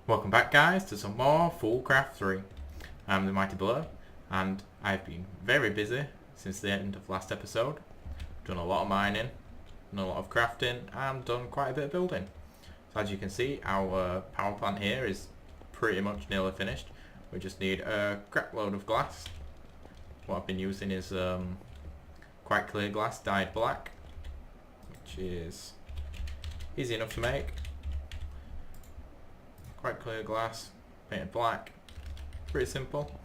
Welcome back, guys, to some more FoolCraft 3. I'm TheMightyBlurr, and I've been very busy since the end of last episode. Done a lot of mining, done a lot of crafting, and done quite a bit of building. So as you can see, our power plant here is pretty much nearly finished. We just need a crap load of glass. What I've been using is quite clear glass dyed black, which is easy enough to make. Quite clear glass, painted black, pretty simple.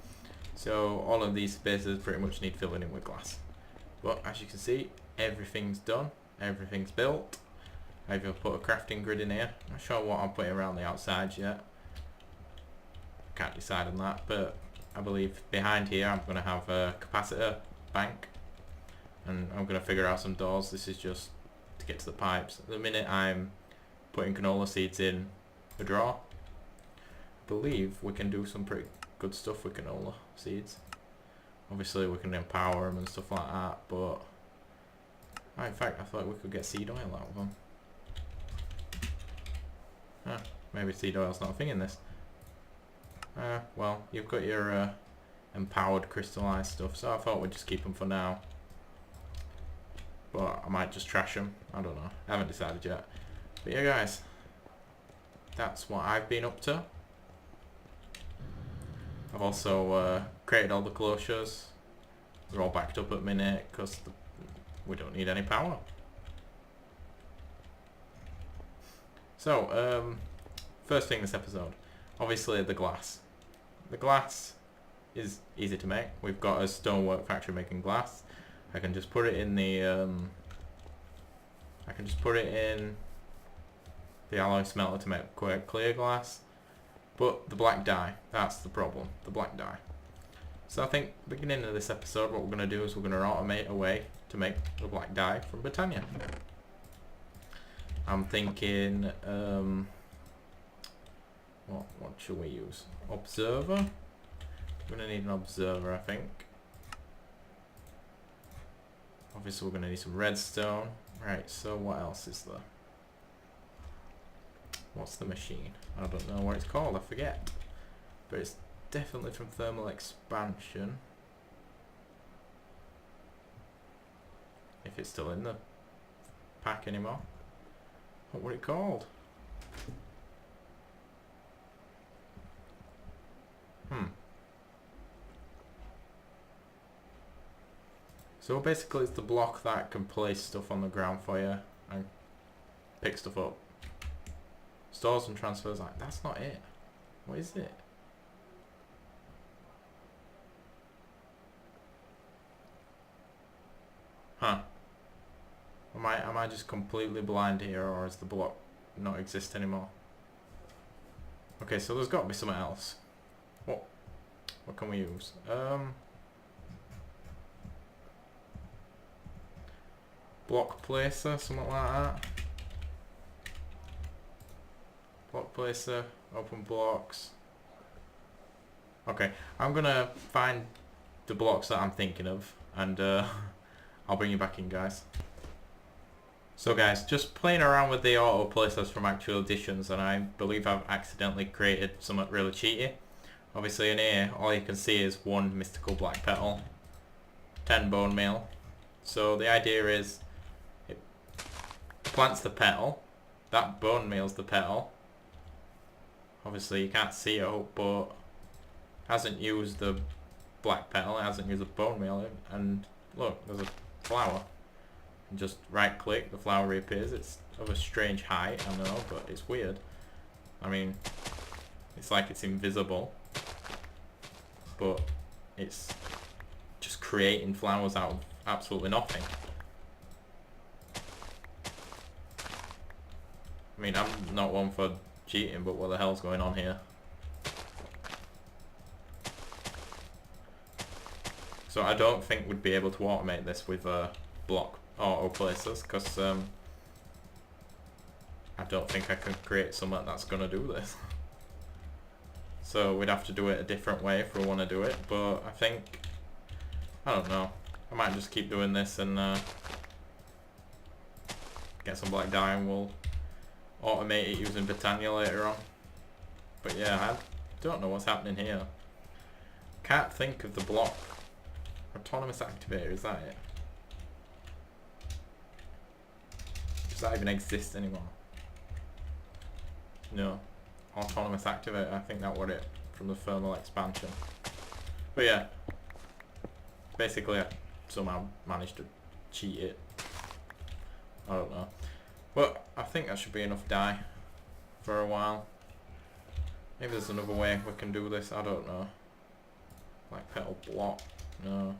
So all of these spaces pretty much need filling in with glass. But as you can see, everything's done, everything's built. I've put a crafting grid in here. I'm not sure what I'm putting around the outside yet. Can't decide on that, but I believe behind here I'm going to have a capacitor bank, and I'm going to figure out some doors. This is just to get to the pipes. At the minute I'm putting canola seeds in the drawer. I believe we can do some pretty good stuff with canola seeds. Obviously we can empower them and stuff like that, but in fact I thought we could get seed oil out of them. Maybe seed oil's not a thing in this. Well, you've got your empowered crystallized stuff, so I thought we'd just keep them for now. But I might just trash them, I don't know, I haven't decided yet. But yeah guys, that's what I've been up to. I've also created all the closures. They're all backed up at the minute because we don't need any power. So, first thing this episode, obviously the glass. The glass is easy to make. We've got a stonework factory making glass. I can just put it in the alloy smelter to make quite clear glass. But the black dye, that's the problem, the black dye. So I think beginning of this episode what we're going to do is we're going to automate a way to make the black dye from Britannia. I'm thinking, what should we use? Observer? We're going to need an observer, I think. Obviously we're going to need some redstone. Right, so what else is there? What's the machine? I don't know what it's called, I forget. But it's definitely from thermal expansion. If it's still in the pack anymore. What was it called? So basically it's the block that can place stuff on the ground for you and pick stuff up. Stores and transfers, like, that's not it. What is it? Huh. Am I just completely blind here, or does the block not exist anymore? Okay, so there's got to be something else. What can we use? Block placer, something like that. Block placer, open blocks. Okay, I'm gonna find the blocks that I'm thinking of, and I'll bring you back in, guys. So guys, just playing around with the auto placers from actual editions, and I believe I've accidentally created something really cheaty. Obviously in here, all you can see is one mystical black petal, 10 bone meal. So the idea is, it plants the petal, that bone meal's the petal. Obviously you can't see it, but hasn't used the black petal, it hasn't used the bone meal, and look, there's a flower. And just right click, the flower reappears. It's of a strange height, I know, but it's weird. I mean, it's like it's invisible, but it's just creating flowers out of absolutely nothing. I mean, I'm not one for cheating, but what the hell's going on here? So I don't think we'd be able to automate this with block auto placers, because I don't think I can create something that's going to do this. So we'd have to do it a different way if we want to do it, but I think I don't know. I might just keep doing this and get some black dye and we'll automate it using Britannia later on. But yeah, I don't know what's happening here. Can't think of the block. Autonomous activator, is that it? Does that even exist anymore? No. Autonomous activator, I think that was it from the thermal expansion. But yeah, basically I somehow managed to cheat it. I don't know. But I think that should be enough dye for a while. Maybe there's another way we can do this, I don't know. Like petal block, no.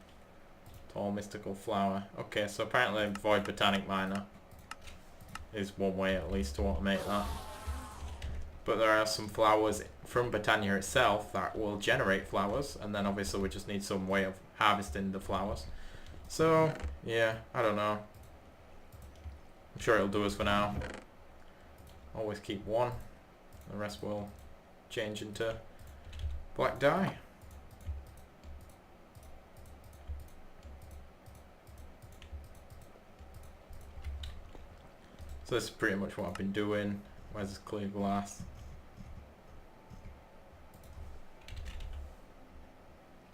Tall mystical flower. Okay, so apparently void botanic miner is one way at least to automate that. But there are some flowers from Britannia itself that will generate flowers, and then obviously we just need some way of harvesting the flowers. So, yeah, I don't know. I'm sure it'll do us for now. Always keep one. The rest will change into black dye. So this is pretty much what I've been doing. Where's this clear glass?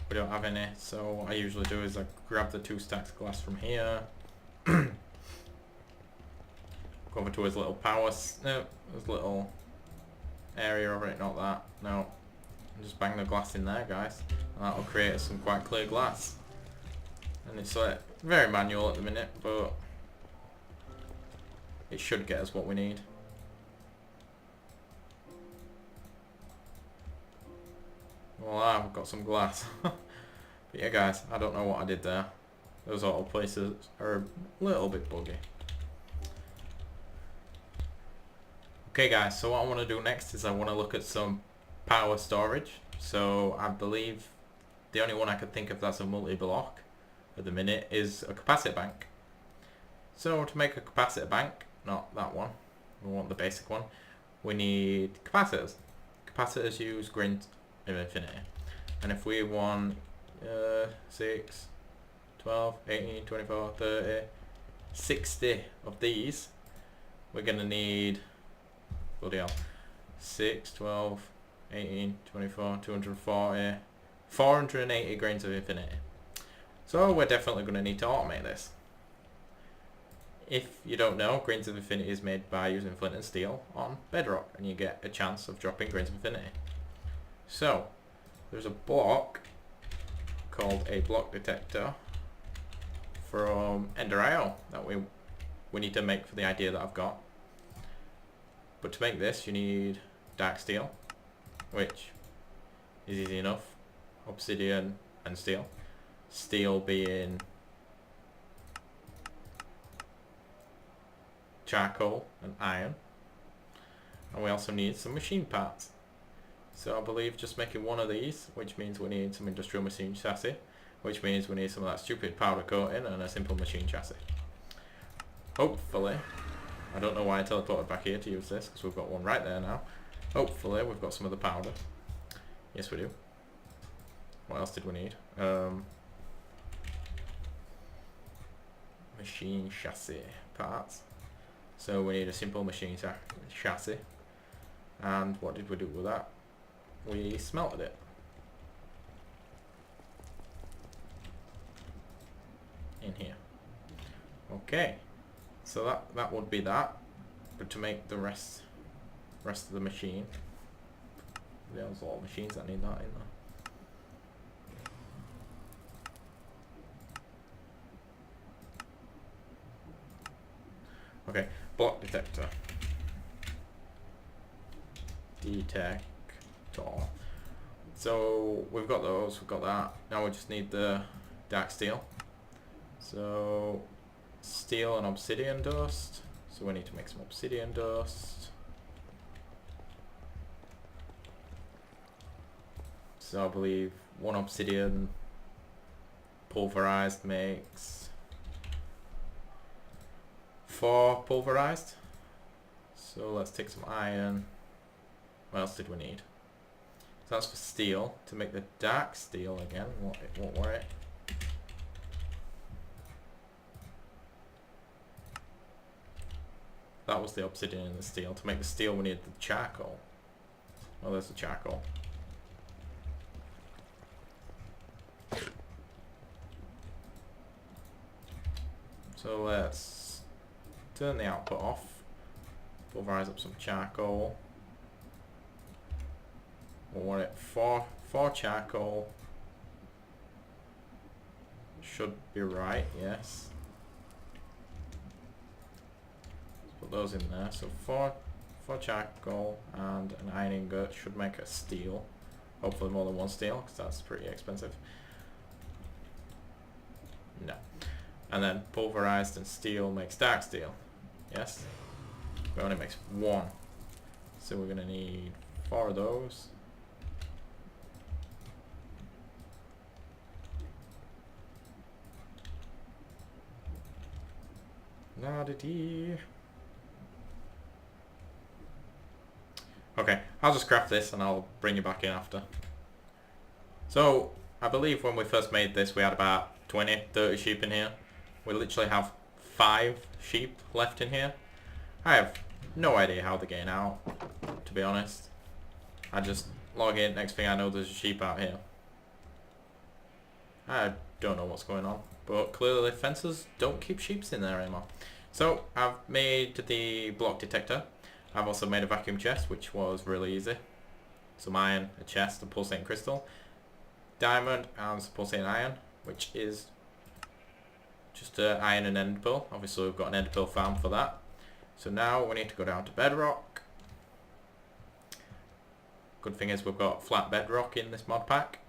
We don't have any, so what I usually do is I grab the 2 stacks of glass from here. Go over to his little power, no, his little area over it, not that, no. And just bang the glass in there, guys. And that'll create some quite clear glass. And it's like very manual at the minute, but it should get us what we need. Voila, we've got some glass. But yeah guys, I don't know what I did there. Those auto places are a little bit buggy. Okay guys, so what I want to do next is I want to look at some power storage. So I believe the only one I could think of that's a multi-block at the minute is a capacitor bank. So to make a capacitor bank, not that one, we want the basic one, we need capacitors. Capacitors use grains of infinity. And if we want 6, 12, 18, 24, 30, 60 of these, we're going to need, bloody hell, 6, 12, 18, 24, 240, 480 grains of infinity. So we're definitely going to need to automate this. If you don't know, grains of infinity is made by using flint and steel on bedrock, and you get a chance of dropping grains of infinity. So there's a block called a block detector from Ender.io that we need to make for the idea that I've got. But to make this you need dark steel, which is easy enough, obsidian and steel. Steel being charcoal and iron. And we also need some machine parts. So I believe just making one of these, which means we need some industrial machine chassis, which means we need some of that stupid powder coating and a simple machine chassis. Hopefully, I don't know why I teleported back here to use this, because we've got one right there now. Hopefully we've got some of the powder. Yes we do. What else did we need? Machine chassis parts. So we need a simple machine chassis. And what did we do with that? We smelted it. In here. Okay. So that would be that. But to make the rest of the machine, there's a lot of machines that need that in there. Okay, block detector. Detector. So we've got those, we've got that. Now we just need the dark steel. So steel and obsidian dust. So we need to make some obsidian dust. So I believe one obsidian pulverized makes 4 pulverized. So let's take some iron. What else did we need? So that's for steel. To make the dark steel again, what were it? that was the obsidian and the steel. To make the steel we need the charcoal. Oh, there's the charcoal. So let's turn the output off. Pulverize up some charcoal. We'll want it four charcoal. Should be right, yes. Let's put those in there. So four charcoal and an iron ingot should make a steel. Hopefully more than one steel, because that's pretty expensive. No. And then pulverized and steel makes dark steel. Yes? It only makes one. So we're going to need 4 of those. La-da-dee. Okay, I'll just craft this and I'll bring you back in after. So, I believe when we first made this we had about 20, 30 sheep in here. We literally have 5 sheep left in here. I have no idea how they're getting out, to be honest. I just log in, next thing I know there's a sheep out here. I don't know what's going on, but clearly fences don't keep sheep in there anymore. So I've made the block detector. I've also made a vacuum chest, which was really easy. Some iron, a chest, a pulsating crystal, diamond, and some pulsating iron, which is just iron and end pearl. Obviously we've got an end pearl farm for that. So now we need to go down to bedrock. Good thing is we've got flat bedrock in this mod pack.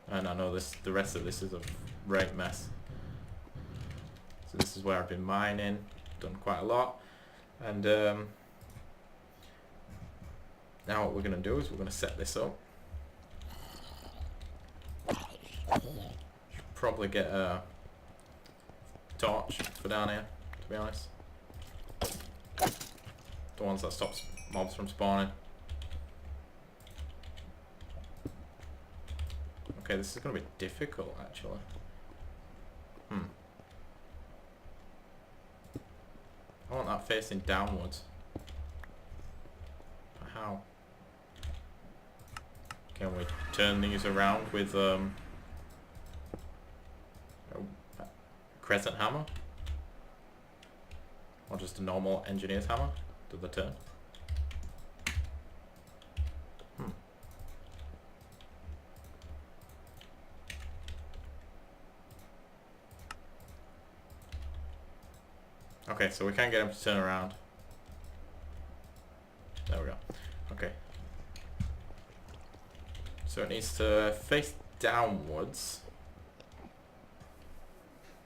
And I know the rest of this is a right mess. So this is where I've been mining, done quite a lot. And now what we're going to do is we're going to set this up. Should probably get a torch for down here, to be honest. The ones that stops mobs from spawning. Okay, this is going to be difficult, actually. I want that facing downwards. How? Can we turn these around with a crescent hammer? Or just a normal engineer's hammer? Do the turn? Okay, so we can't get him to turn around. There we go. Okay. So it needs to face downwards.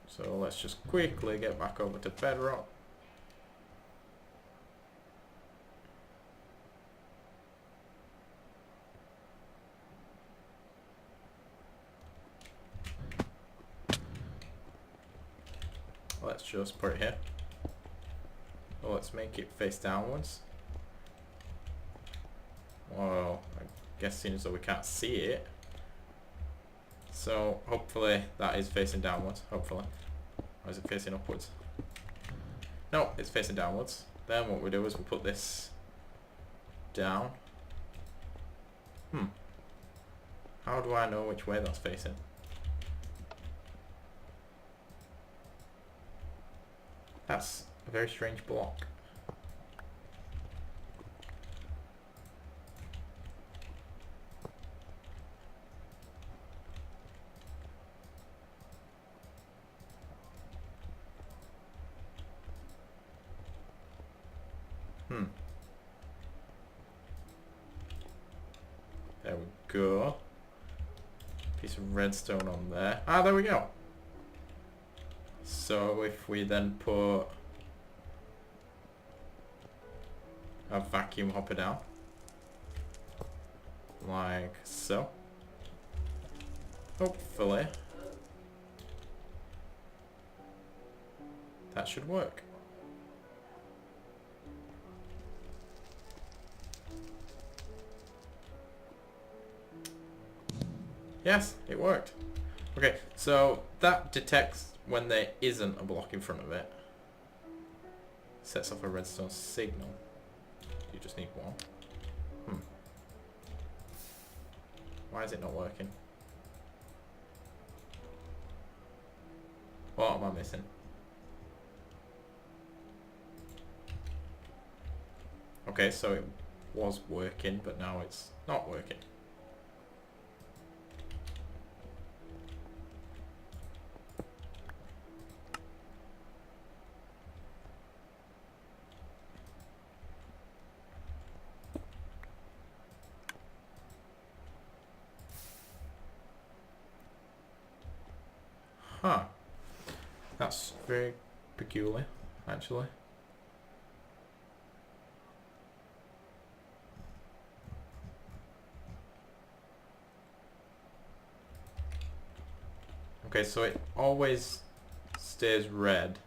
So let's just quickly get back over to bedrock. Let's just put it here. Well, let's make it face downwards. Well, I guess seeing as though we can't see it. So hopefully that is facing downwards. Hopefully. Or is it facing upwards? No, it's facing downwards. Then what we do is we put this down. How do I know which way that's facing? That's a very strange block. There we go. Piece of redstone on there. Ah, there we go. So if we then put a vacuum hopper down, like so, hopefully that should work. Yes, it worked. Okay, so that detects when there isn't a block in front of it. Sets off a redstone signal. You just need one. Why is it not working? What am I missing? Okay, so it was working, but now it's not working. Huh. That's very peculiar, actually. Okay, so it always stays red.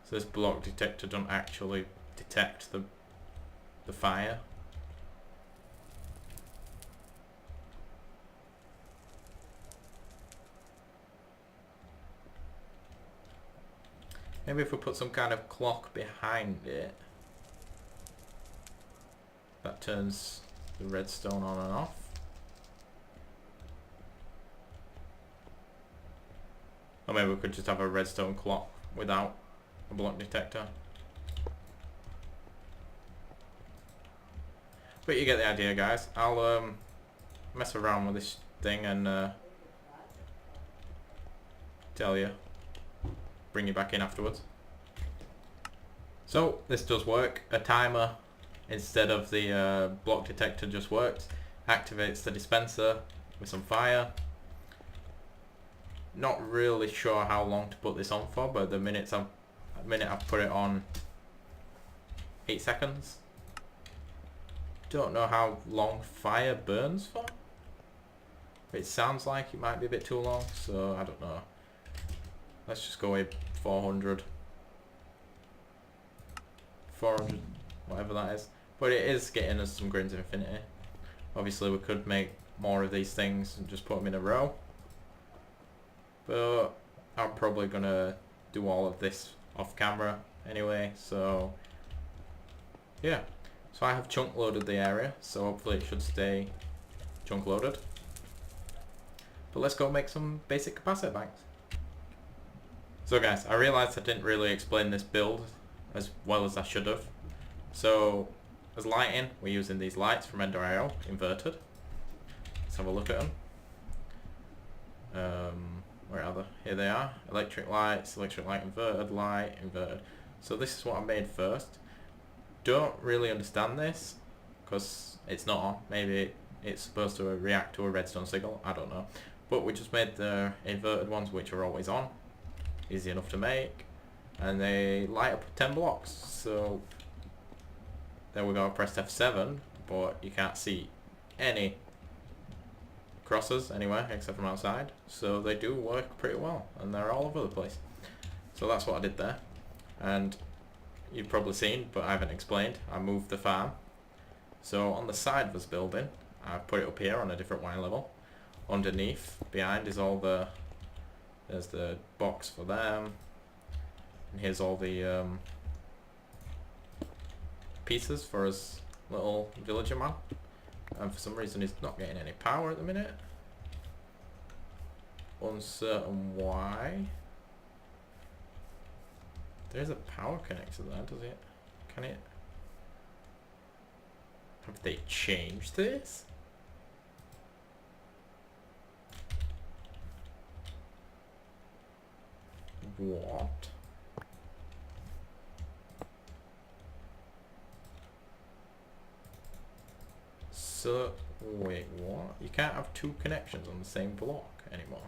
So this block detector doesn't actually detect the fire. Maybe if we put some kind of clock behind it, that turns the redstone on and off. Or maybe we could just have a redstone clock without a block detector. But you get the idea, guys. I'll mess around with this thing and tell you. Bring you back in afterwards. So this does work. A timer instead of the block detector just works. Activates the dispenser with some fire. Not really sure how long to put this on for, but the minute I've put it on, 8 seconds. Don't know how long fire burns for. It sounds like it might be a bit too long, so I don't know. Let's just go with 400, whatever that is. But it is getting us some grains of infinity. Obviously we could make more of these things and just put them in a row. But I'm probably gonna do all of this off camera anyway, so yeah. So I have chunk loaded the area, so hopefully it should stay chunk loaded. But let's go make some basic capacitor banks. So guys, I realised I didn't really explain this build as well as I should have. So as lighting, we're using these lights from Ender.io, inverted. Let's have a look at them. Where are they? Here they are. Electric lights, electric light, inverted. So this is what I made first. Don't really understand this because it's not on. Maybe it's supposed to react to a redstone signal. I don't know. But we just made the inverted ones, which are always on. Easy enough to make. And they light up 10 blocks. So there we go. I pressed F7, but you can't see any crosses anywhere except from outside, so they do work pretty well and they're all over the place. So that's what I did there, and you've probably seen, but I haven't explained, I moved the farm. So on the side of this building I've put it up here on a different wire level. Underneath, behind, is all the, there's the box for them, and here's all the pieces for his little villager man. And for some reason he's not getting any power at the minute. Uncertain why. There's a power connector there, does it? Can it? Have they changed this? What? So, wait, what? You can't have two connections on the same block anymore.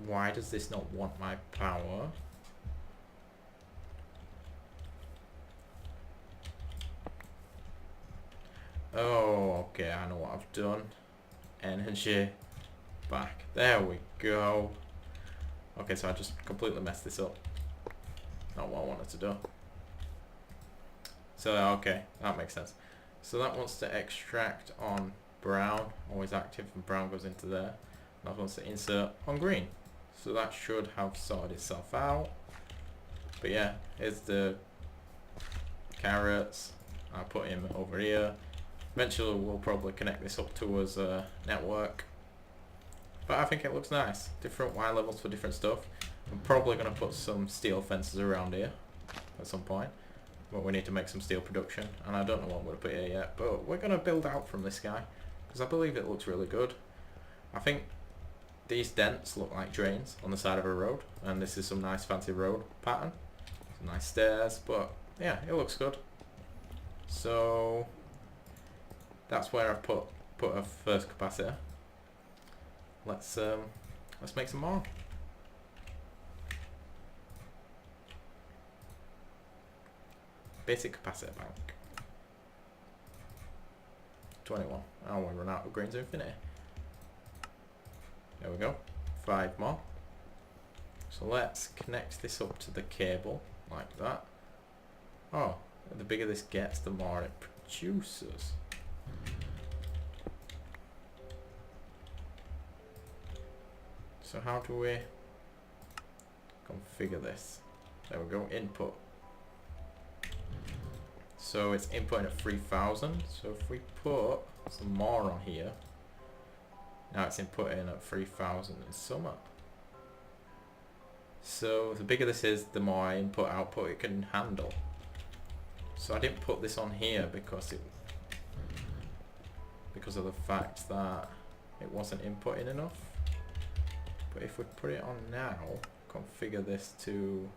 Why does this not want my power? Oh, okay, I know what I've done. Energy back. There we go. Okay, so I just completely messed this up. Not what I wanted to do. So, okay, that makes sense. So that wants to extract on brown, always active, and brown goes into there. I want to insert on green. So that should have sorted itself out. But yeah, here's the carrots. I'll put him over here. Eventually we'll probably connect this up to his network. But I think it looks nice. Different Y levels for different stuff. I'm probably going to put some steel fences around here at some point. But we need to make some steel production. And I don't know what I'm going to put here yet. But we're going to build out from this guy. Because I believe it looks really good. I think these dents look like drains on the side of a road. And this is some nice fancy road pattern. Some nice stairs. But yeah, it looks good. So that's where I've put a first capacitor. Let's make some more. Basic capacitor bank. 21. I want to run out of grains of infinity. There we go. 5 more. So let's connect this up to the cable like that. Oh, the bigger this gets, the more it produces. So how do we configure this? There we go, input. So it's inputting at 3000. So if we put some more on here, now it's inputting at 3000 in summer. So the bigger this is, the more input output it can handle. So I didn't put this on here because of the fact that it wasn't inputting enough. But if we put it on now, configure this to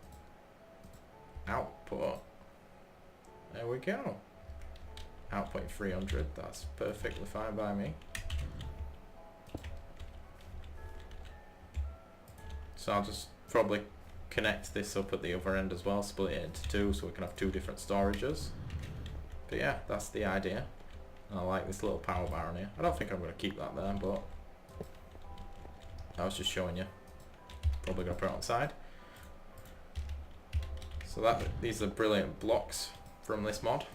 output, there we go. Output 300, that's perfectly fine by me. So I'll just probably connect this up at the other end as well, split it into 2 so we can have 2 different storages. But yeah, that's the idea. I like this little power bar on here. I don't think I'm going to keep that there, but I was just showing you. Probably going to put it on the side. So these are brilliant blocks from this mod.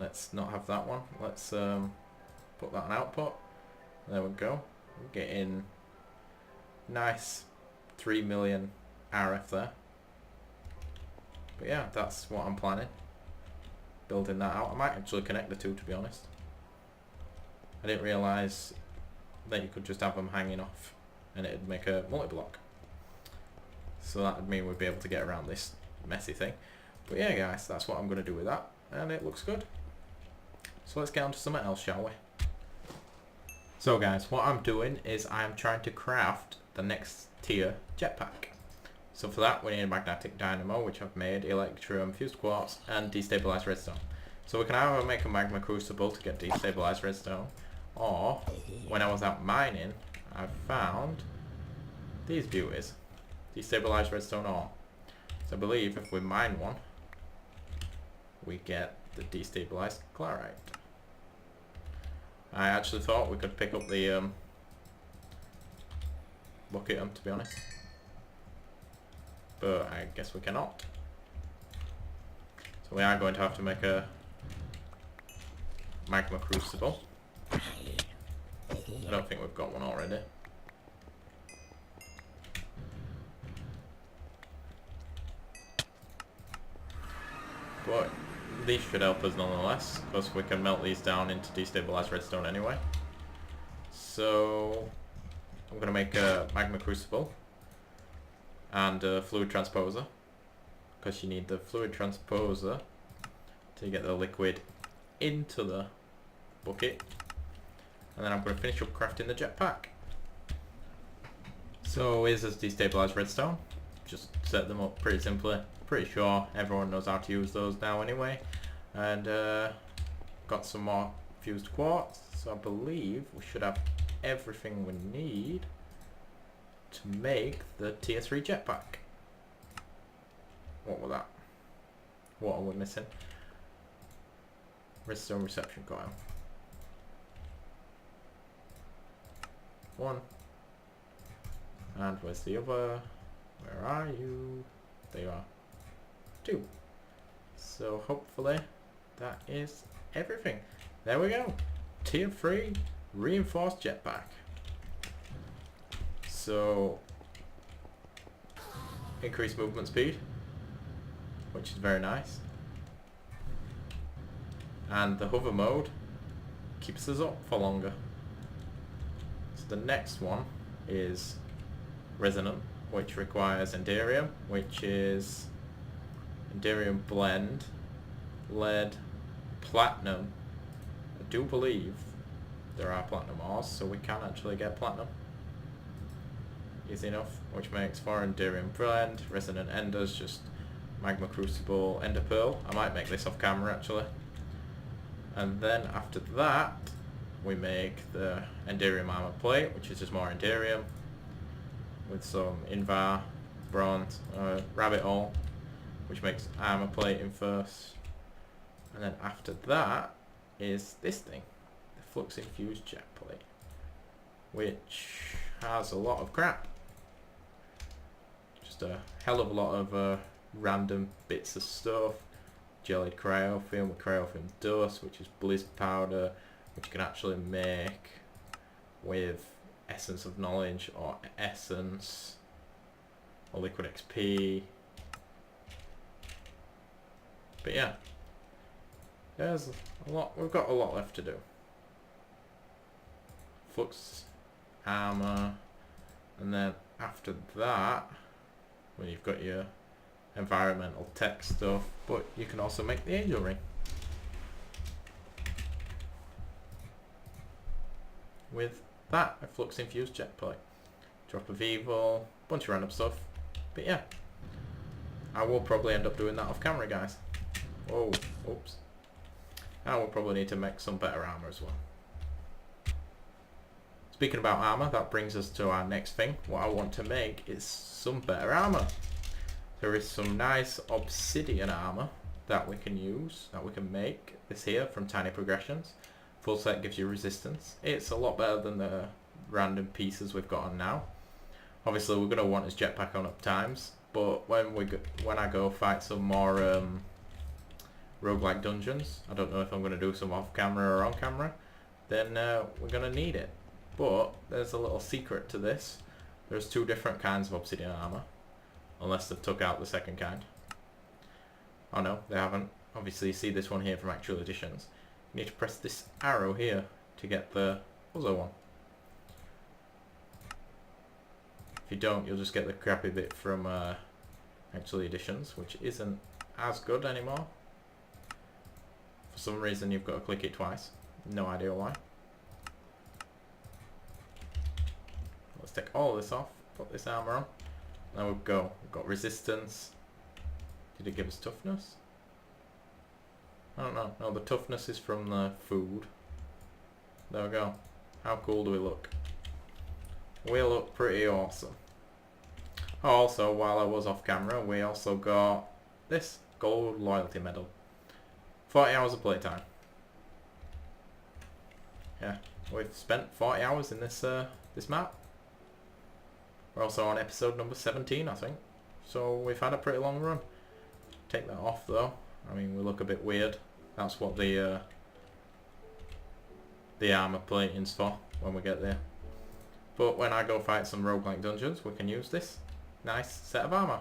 Let's not have that one. Let's put that on output. There we go. We're getting nice 3 million RF there. But yeah, that's what I'm planning. Building that out. I might actually connect the 2, to be honest. I didn't realise that you could just have them hanging off and it'd make a multi-block. So that would mean we'd be able to get around this messy thing. But yeah guys, that's what I'm going to do with that, and it looks good. So let's get on to something else, shall we? So guys, what I'm doing is I'm trying to craft the next tier jetpack. So for that we need a magnetic dynamo, which I've made, electrum, fused quartz, and destabilized redstone. So we can either make a magma crucible to get destabilized redstone, or when I was out mining, I found these beauties. Destabilized redstone ore. So I believe if we mine one, we get the destabilized chlorite. I actually thought we could pick up the bucket to be honest. But I guess we cannot. So we are going to have to make a magma crucible. I don't think we've got one already. But these should help us nonetheless, because we can melt these down into destabilized redstone anyway. So I'm going to make a magma crucible and a fluid transposer, because you need the fluid transposer to get the liquid into the bucket. And then I'm going to finish up crafting the jetpack. So here's this destabilized redstone. Just set them up pretty simply. Pretty sure everyone knows how to use those now anyway. And got some more fused quartz. So I believe we should have everything we need to make the tier 3 jetpack. What was that? What are we missing? Redstone reception coil. 1. And where's the other? Where are you? There you are. 2. So hopefully that is everything. There we go. Tier 3 reinforced jetpack. So increased movement speed, which is very nice. And the hover mode keeps us up for longer. So the next one is resonant, which requires Enderium, which is Enderium blend, lead, platinum. I do believe there are platinum ores, so we can actually get platinum. Easy enough, which makes for Enderium blend, resonant enders, just magma crucible, ender pearl. I might make this off camera actually. And then after that, we make the Enderium armor plate, which is just more Enderium with some Invar, bronze, rabbit hole, which makes armor plating first. And then after that is this thing, the flux infused jet plate, which has a lot of crap. Just a hell of a lot of random bits of stuff. Jellied cryofilm with cryofilm dust, which is blizz powder, which you can actually make with essence of knowledge or essence or liquid XP. But yeah, there's a lot. We've got a lot left to do. Flux armor, and then after that, well, you've got your environmental tech stuff, but you can also make the angel ring with that, a flux infused jet plate, drop of evil, bunch of random stuff. But yeah, I will probably end up doing that off camera, guys. Whoa, oops. I will probably need to make some better armor as well. Speaking about armor, that brings us to our next thing. What I want to make is some better armor. There is some nice obsidian armor that we can use, that we can make. This here from Tiny Progressions. Full set gives you resistance. It's a lot better than the random pieces we've got on now. Obviously we're going to want his jetpack on up times, but when I go fight some more roguelike dungeons, I don't know if I'm going to do some off camera or on camera, then we're going to need it. But there's a little secret to this. There's two different kinds of obsidian armor. Unless they've took out the second kind. Oh no, they haven't. Obviously you see this one here from Actual Editions. You need to press this arrow here to get the other one. If you don't, you'll just get the crappy bit from Actual Editions, which isn't as good anymore. For some reason you've got to click it twice. No idea why. Let's take all this off, put this armor on. Now we've got resistance. Did it give us toughness? I don't know. No, the toughness is from the food. There we go. How cool do we look? We look pretty awesome. Oh, also, while I was off camera, we also got this gold loyalty medal. 40 hours of playtime. Yeah, we've spent 40 hours in this this map. We're also on episode number 17, I think. So we've had a pretty long run. Take that off though. I mean, we look a bit weird. That's what the armor plating's for when we get there. But when I go fight some roguelike dungeons, we can use this nice set of armor.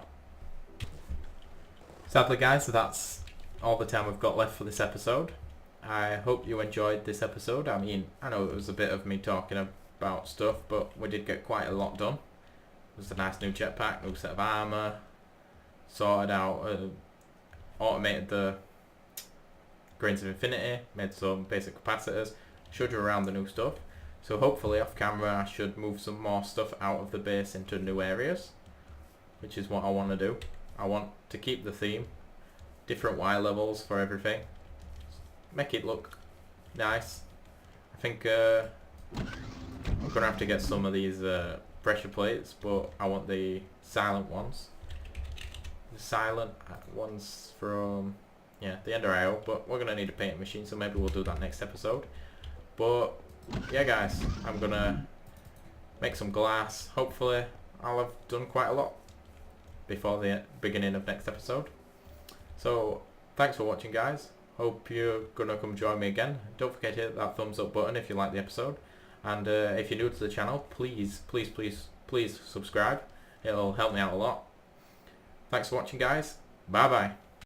Sadly guys, that's all the time we've got left for this episode. I hope you enjoyed this episode. I mean, I know it was a bit of me talking about stuff, but we did get quite a lot done. It was a nice new jetpack, new set of armor, sorted out, automated the Grains of Infinity, made some basic capacitors, showed you around the new stuff. So hopefully off camera I should move some more stuff out of the base into new areas, which is what I want to do. I want to keep the theme, different Y levels for everything, make it look nice. I think I'm going to have to get some of these pressure plates, but I want the silent ones. The silent ones from, yeah, the Ender IO, but we're going to need a painting machine, so maybe we'll do that next episode. But yeah guys, I'm going to make some glass. Hopefully I'll have done quite a lot before the beginning of next episode. So thanks for watching guys. Hope you're going to come join me again. Don't forget to hit that thumbs up button if you like the episode. And if you're new to the channel, please subscribe. It'll help me out a lot. Thanks for watching, guys. Bye bye.